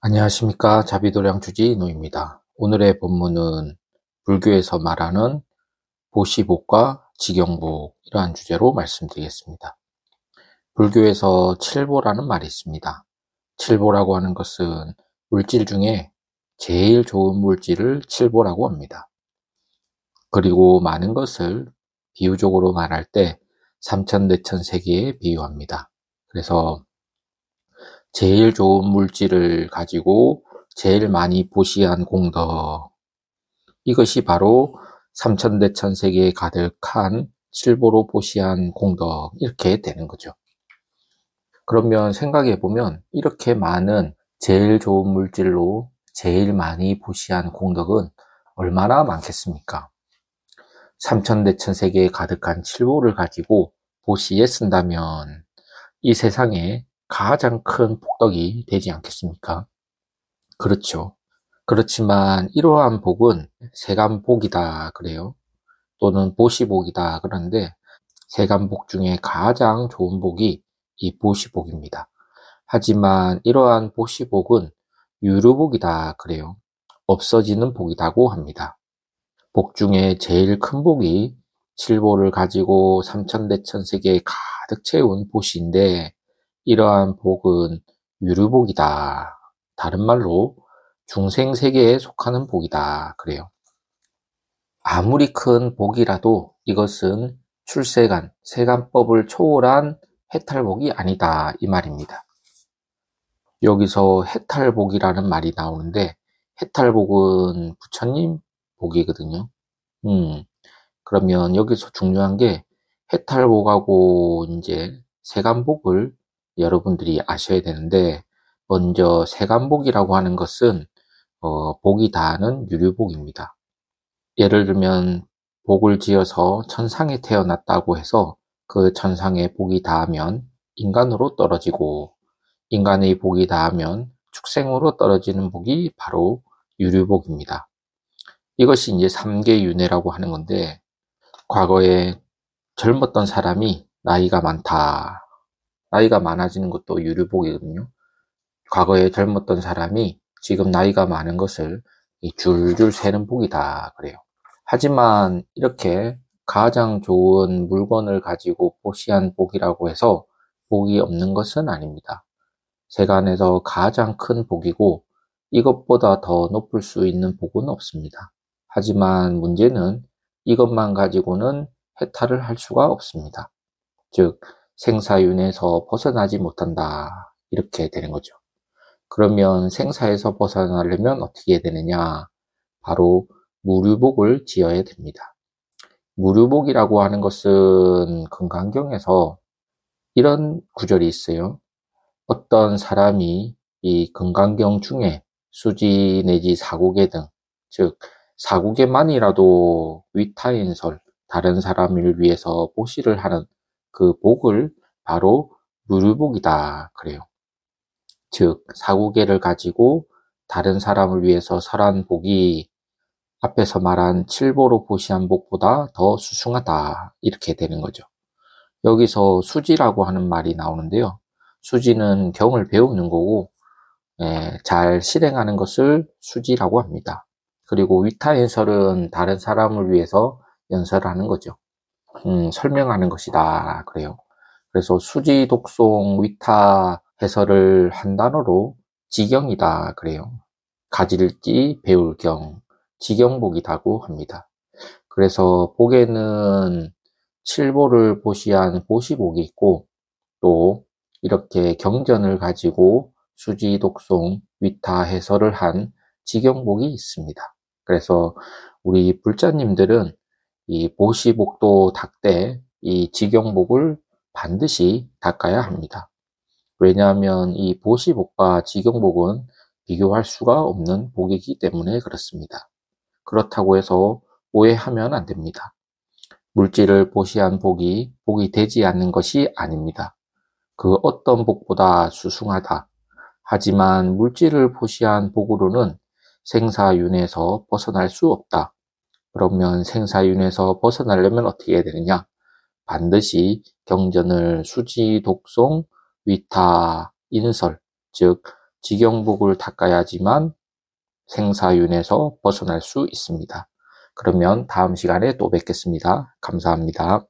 안녕하십니까. 자비도량 주지 노입니다. 오늘의 본문은 불교에서 말하는 보시복과 직영복 이러한 주제로 말씀드리겠습니다. 불교에서 칠보라는 말이 있습니다. 칠보라고 하는 것은 물질 중에 제일 좋은 물질을 칠보라고 합니다. 그리고 많은 것을 비유적으로 말할 때 삼천대천세계에 비유합니다. 그래서 제일 좋은 물질을 가지고 제일 많이 보시한 공덕, 이것이 바로 삼천대천세계에 가득한 칠보로 보시한 공덕, 이렇게 되는 거죠. 그러면 생각해 보면 이렇게 많은 제일 좋은 물질로 제일 많이 보시한 공덕은 얼마나 많겠습니까? 삼천대천세계에 가득한 칠보를 가지고 보시에 쓴다면 이 세상에 가장 큰 복덕이 되지 않겠습니까? 그렇죠. 그렇지만 이러한 복은 세간복이다 그래요. 또는 보시복이다 그러는데 세간복 중에 가장 좋은 복이 이 보시복입니다. 하지만 이러한 보시복은 유류복이다 그래요. 없어지는 복이라고 합니다. 복 중에 제일 큰 복이 칠보를 가지고 삼천대천세계에 가득 채운 보시인데 이러한 복은 유류복이다. 다른 말로 중생세계에 속하는 복이다. 그래요. 아무리 큰 복이라도 이것은 출세간, 세간법을 초월한 해탈복이 아니다. 이 말입니다. 여기서 해탈복이라는 말이 나오는데 해탈복은 부처님 복이거든요. 그러면 여기서 중요한 게 해탈복하고 이제 세간복을 여러분들이 아셔야 되는데 먼저 세간복이라고 하는 것은 복이 다하는 유류복입니다. 예를 들면 복을 지어서 천상에 태어났다고 해서 그 천상에 복이 다하면 인간으로 떨어지고 인간의 복이 다하면 축생으로 떨어지는 복이 바로 유류복입니다. 이것이 이제 3계 윤회라고 하는 건데 과거에 젊었던 사람이 나이가 많다. 나이가 많아지는 것도 유류복이거든요. 과거에 젊었던 사람이 지금 나이가 많은 것을 줄줄 세는 복이다 그래요. 하지만 이렇게 가장 좋은 물건을 가지고 보시한 복이라고 해서 복이 없는 것은 아닙니다. 세간에서 가장 큰 복이고 이것보다 더 높을 수 있는 복은 없습니다. 하지만 문제는 이것만 가지고는 해탈을 할 수가 없습니다. 즉 생사윤회에서 벗어나지 못한다 이렇게 되는 거죠. 그러면 생사에서 벗어나려면 어떻게 해야 되느냐? 바로 무류복을 지어야 됩니다. 무류복이라고 하는 것은 금강경에서 이런 구절이 있어요. 어떤 사람이 이 금강경 중에 수지 내지 사구계 등, 즉 사구계만이라도 위타인설, 다른 사람을 위해서 보시를 하는 그 복을 바로 무류복이다 그래요. 즉 사구계를 가지고 다른 사람을 위해서 설한 복이 앞에서 말한 칠보로 보시한 복보다 더 수승하다 이렇게 되는 거죠. 여기서 수지라고 하는 말이 나오는데요. 수지는 경을 배우는 거고 잘 실행하는 것을 수지라고 합니다. 그리고 위타연설은 다른 사람을 위해서 연설하는 거죠. 설명하는 것이다 그래요. 그래서 수지, 독송, 위타 해설을 한 단어로 지경이다 그래요. 가질지 배울 경, 지경복이라고 합니다. 그래서 복에는 칠보를 보시한 보시복이 있고 또 이렇게 경전을 가지고 수지, 독송, 위타 해설을 한 지경복이 있습니다. 그래서 우리 불자님들은 이 보시복도 닦되 이 지경복을 반드시 닦아야 합니다. 왜냐하면 이 보시복과 지경복은 비교할 수가 없는 복이기 때문에 그렇습니다. 그렇다고 해서 오해하면 안 됩니다. 물질을 보시한 복이 되지 않는 것이 아닙니다. 그 어떤 복보다 수승하다. 하지만 물질을 보시한 복으로는 생사윤회에서 벗어날 수 없다. 그러면 생사윤회에서 벗어나려면 어떻게 해야 되느냐? 반드시 경전을 수지, 독송, 위타, 인설, 즉 직영복을 닦아야지만 생사윤에서 벗어날 수 있습니다. 그러면 다음 시간에 또 뵙겠습니다. 감사합니다.